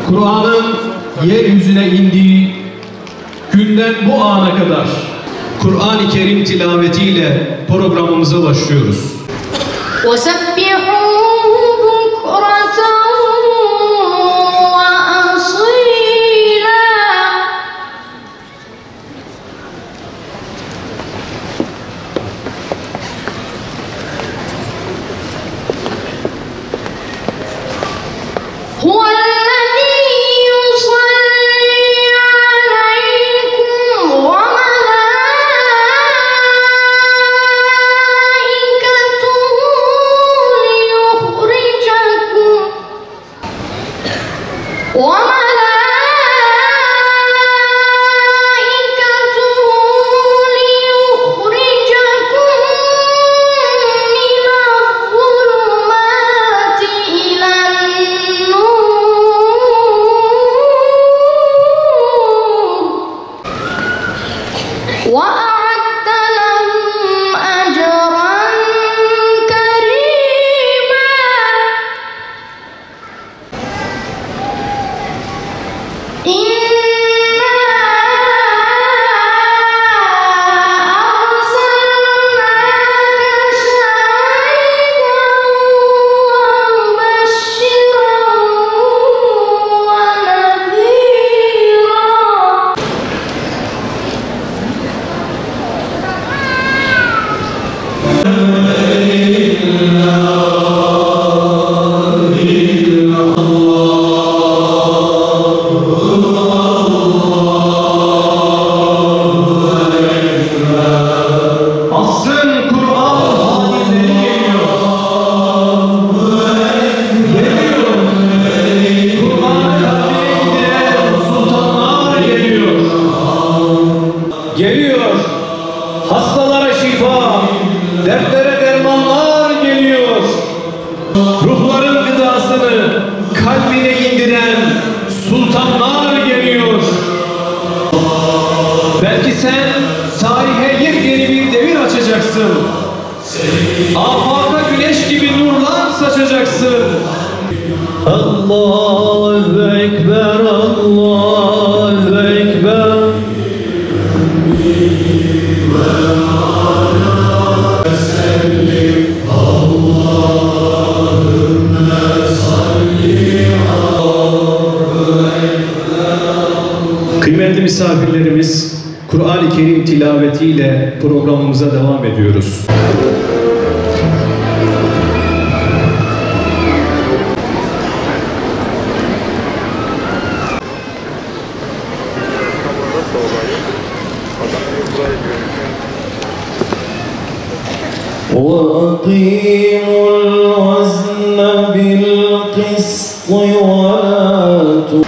Kur'an'ın yeryüzüne indiği günden bu ana kadar Kur'an-ı Kerim tilavetiyle programımıza başlıyoruz. Geliyor, hastalara şifa, dertlere dermanlar geliyor. Ruhların gıdasını kalbine indiren sultanlar geliyor. Belki sen tarihe yepyeni bir devir açacaksın. Afaka güneş gibi nurlar saçacaksın. Allahu Ekber, Allahu Ekber. Kıymetli misafirlerimiz, Kur'an-ı Kerim tilavetiyle programımıza devam ediyoruz. وَأَقِيمُوا الْوَزْنَ بِالْقِسْطِ وَلَا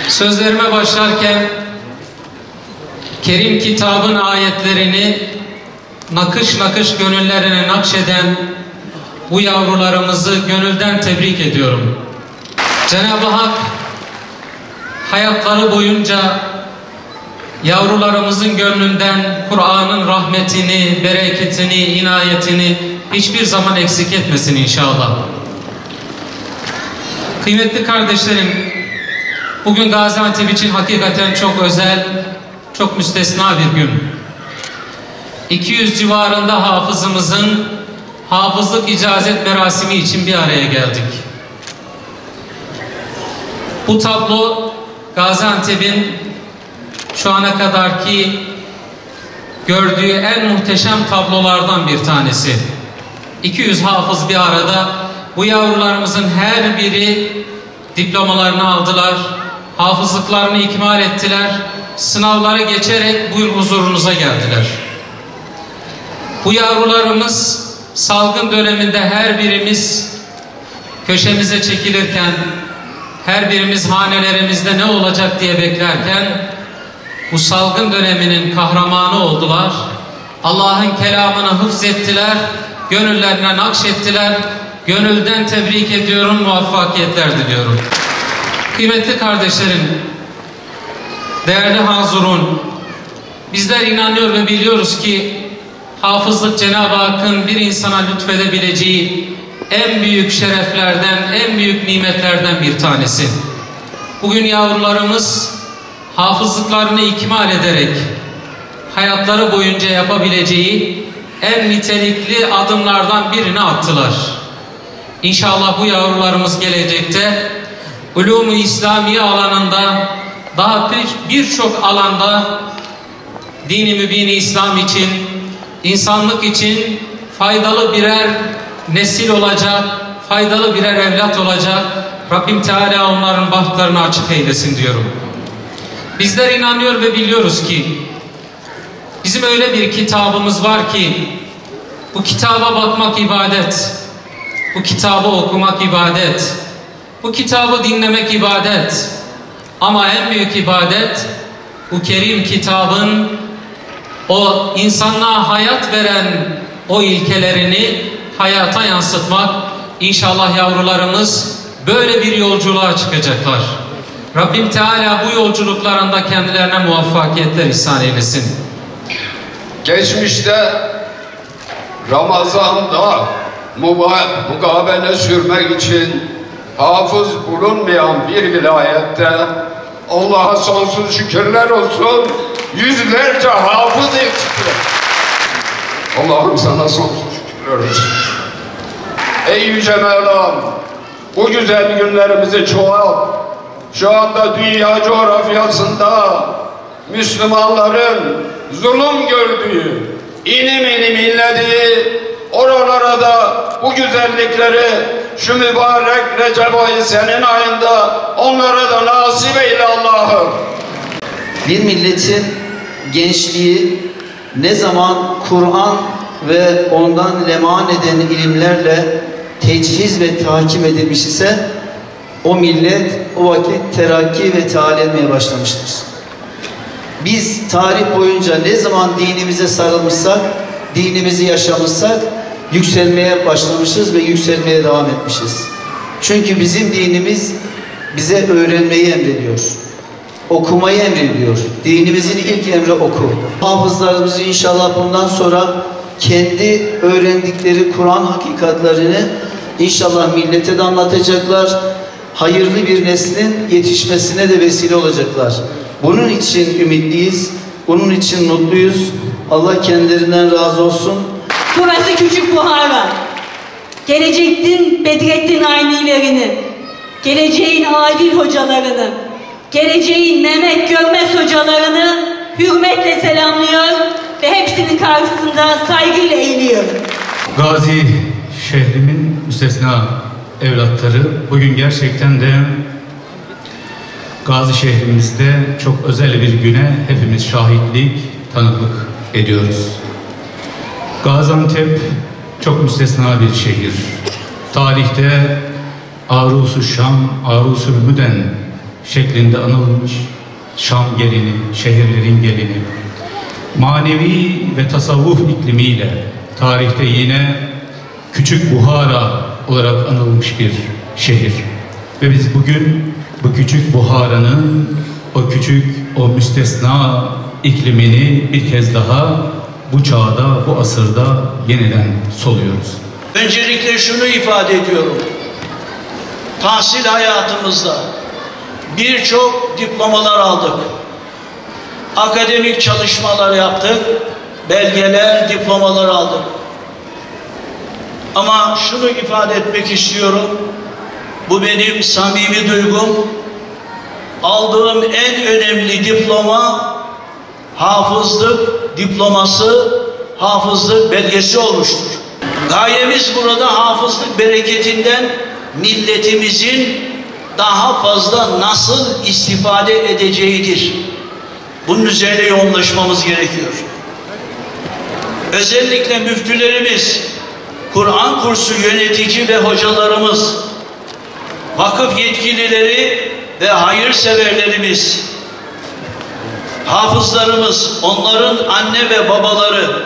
Sözlerime başlarken Kerim kitabın ayetlerini nakış nakış gönüllerine nakşeden bu yavrularımızı gönülden tebrik ediyorum. Cenab-ı Hak hayatları boyunca yavrularımızın gönlünden Kur'an'ın rahmetini, bereketini, inayetini hiçbir zaman eksik etmesin inşallah. Kıymetli kardeşlerim, bugün Gaziantep için hakikaten çok özel, çok müstesna bir gün. 200 civarında hafızımızın hafızlık icazet merasimi için bir araya geldik. Bu tablo Gaziantep'in şu ana kadarki gördüğü en muhteşem tablolardan bir tanesi. 200 hafız bir arada, bu yavrularımızın her biri diplomalarını aldılar, hafızlıklarını ikmal ettiler sınavları geçerek bugün huzurunuza geldiler. Bu yavrularımız salgın döneminde her birimiz köşemize çekilirken, her birimiz hanelerimizde ne olacak diye beklerken bu salgın döneminin kahramanı oldular. Allah'ın kelamını hıfzettiler, gönüllerine nakşettiler. Gönülden tebrik ediyorum, muvaffakiyetler diliyorum. Kıymetli kardeşlerim, değerli hazurun, bizler inanıyor ve biliyoruz ki hafızlık Cenab-ı Hakk'ın bir insana lütfedebileceği en büyük şereflerden, en büyük nimetlerden bir tanesi. Bugün yavrularımız hafızlıklarını ikmal ederek hayatları boyunca yapabileceği en nitelikli adımlardan birini attılar. İnşallah bu yavrularımız gelecekte ulûm-u İslamiye alanında daha birçok alanda dini mübin-i İslam için, insanlık için faydalı birer nesil olacak, faydalı birer evlat olacak. Rabbim Teala onların bahtlarını açık eylesin diyorum. Bizler inanıyor ve biliyoruz ki bizim öyle bir kitabımız var ki bu kitaba bakmak ibadet, bu kitabı okumak ibadet, bu kitabı dinlemek ibadet. Ama en büyük ibadet bu kerim kitabın o insanlığa hayat veren o ilkelerini hayata yansıtmak. İnşallah yavrularımız böyle bir yolculuğa çıkacaklar. Rabbim Teala bu yolculuklarında kendilerine muvaffakiyetler ihsan eylesin. Geçmişte Ramazan'da mukabele sürmek için hafız bulunmayan bir vilayette Allah'a sonsuz şükürler olsun, yüzlerce hafız yetişti. Allah'ım sana sonsuz şükürler olsun. Ey Yüce Mevlam, bu güzel günlerimizi çoğalt. Şu anda dünya coğrafyasında Müslümanların zulüm gördüğü, inim inim inlediği oralara da bu güzellikleri şu mübarek Recep ayı senin ayında onlara da nasip eyle Allah'ım. Bir milletin gençliği ne zaman Kur'an ve ondan leman eden ilimlerle tecihiz ve takip edilmiş ise o millet o vakit terakki ve teali etmeye başlamıştır. Biz tarih boyunca ne zaman dinimize sarılmışsak, dinimizi yaşamışsak yükselmeye başlamışız ve yükselmeye devam etmişiz. Çünkü bizim dinimiz bize öğrenmeyi emrediyor. Okumayı emrediyor. Dinimizin ilk emri oku. Hafızlarımız inşallah bundan sonra kendi öğrendikleri Kur'an hakikatlerini inşallah millete de anlatacaklar. Hayırlı bir neslin yetişmesine de vesile olacaklar. Bunun için ümitliyiz. Bunun için mutluyuz. Allah kendilerinden razı olsun. Burası Küçük Buhara. Gelecektin Bedrettin Aynilerini, geleceğin Adil hocalarını, geleceğin Mehmet Görmez hocalarını hürmetle selamlıyor ve hepsinin karşısında saygıyla eğiliyor. Gazi şehrimin müstesna evlatları, bugün gerçekten de Gazi şehrimizde çok özel bir güne hepimiz şahitlik, tanıklık ediyoruz. Gaziantep çok müstesna bir şehir. Tarihte Arus-u Şam, Arus-u Müden şeklinde anılmış Şam gelini, şehirlerin gelini. Manevi ve tasavvuf iklimiyle tarihte yine Küçük Buhara olarak anılmış bir şehir. Ve biz bugün bu Küçük Buhara'nın o müstesna iklimini bir kez daha bu çağda, bu asırda yeniden soluyoruz. Öncelikle şunu ifade ediyorum. Tahsil hayatımızda birçok diplomalar aldık. Akademik çalışmalar yaptık. Belgeler, diplomalar aldık. Ama şunu ifade etmek istiyorum. Bu benim samimi duygum. Aldığım en önemli diploma hafızlık diploması, hafızlık belgesi olmuştur. Gayemiz burada hafızlık bereketinden milletimizin daha fazla nasıl istifade edeceğidir. Bunun üzerine yoğunlaşmamız gerekiyor. Özellikle müftülerimiz, Kur'an kursu yönetici ve hocalarımız, vakıf yetkilileri ve hayırseverlerimiz, hafızlarımız, onların anne ve babaları,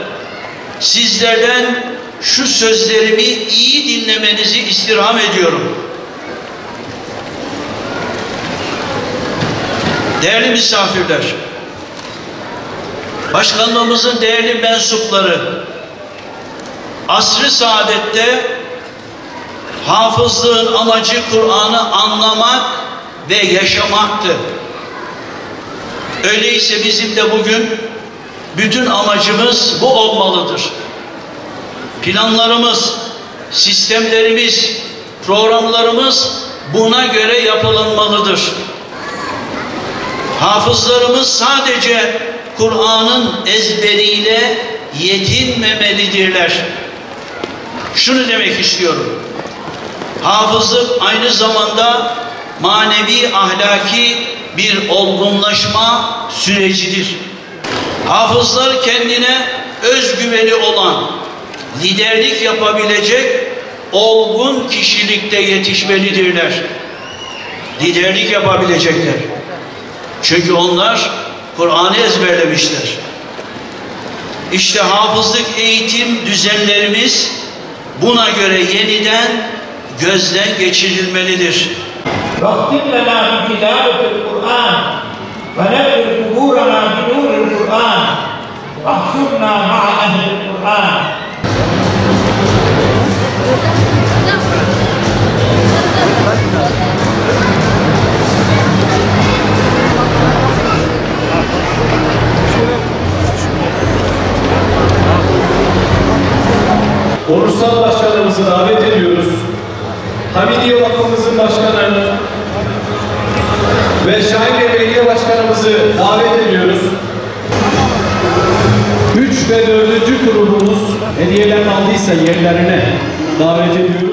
sizlerden şu sözlerimi iyi dinlemenizi istirham ediyorum. Değerli misafirler, başkanlığımızın değerli mensupları, asr-ı saadette hafızlığın amacı Kur'an'ı anlamak ve yaşamaktı. Öyleyse bizim de bugün bütün amacımız bu olmalıdır. Planlarımız, sistemlerimiz, programlarımız buna göre yapılmalıdır. Hafızlarımız sadece Kur'an'ın ezberiyle yetinmemelidirler. Şunu demek istiyorum. Hafızlık aynı zamanda manevi, ahlaki bir olgunlaşma sürecidir. Hafızlar kendine özgüveni olan, liderlik yapabilecek olgun kişilikte yetişmelidirler. Liderlik yapabilecekler. Çünkü onlar Kur'an'ı ezberlemişler. İşte hafızlık eğitim düzenlerimiz buna göre yeniden gözden geçirilmelidir. واختم لنا بتلاوة القرآن ونبر قبورنا بنور القرآن واحشرنا مع أهل القرآن. Onursal Başkanımızı davet ediyoruz. Hamidiye Vakfımızın Başkanı ve Şahinbey Belediye Başkanımızı davet ediyoruz. 3 ve 4. grubumuz hediyelerini aldıysa yerlerine davet ediyoruz.